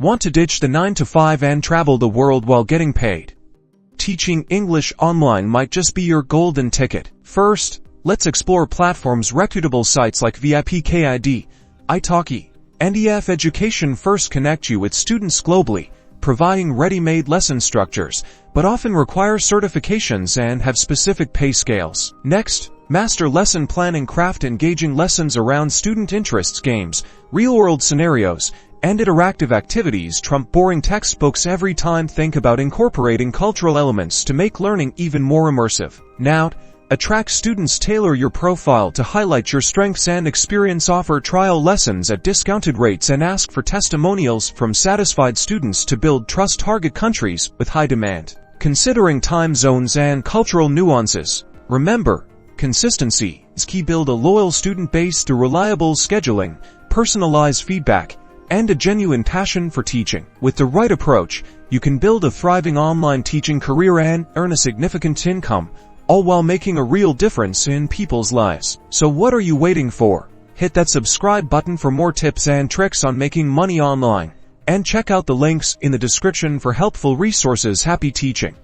Want to ditch the 9-to-5 and travel the world while getting paid? Teaching English online might just be your golden ticket. First, let's explore platforms. Reputable sites like VIPKID, italki, and EF Education first connect you with students globally, providing ready-made lesson structures, but often require certifications and have specific pay scales. Next, master lesson planning. Craft engaging lessons around student interests. Games, real-world scenarios, and interactive activities trump boring textbooks every time. Think about incorporating cultural elements to make learning even more immersive. Now, attract students. Tailor your profile to highlight your strengths and experience. Offer trial lessons at discounted rates and ask for testimonials from satisfied students to build trust. Target countries with high demand, considering time zones and cultural nuances. Remember, consistency is key. Build a loyal student base through reliable scheduling, personalized feedback, and a genuine passion for teaching. With the right approach, you can build a thriving online teaching career and earn a significant income, all while making a real difference in people's lives. So what are you waiting for? Hit that subscribe button for more tips and tricks on making money online. And check out the links in the description for helpful resources. Happy teaching!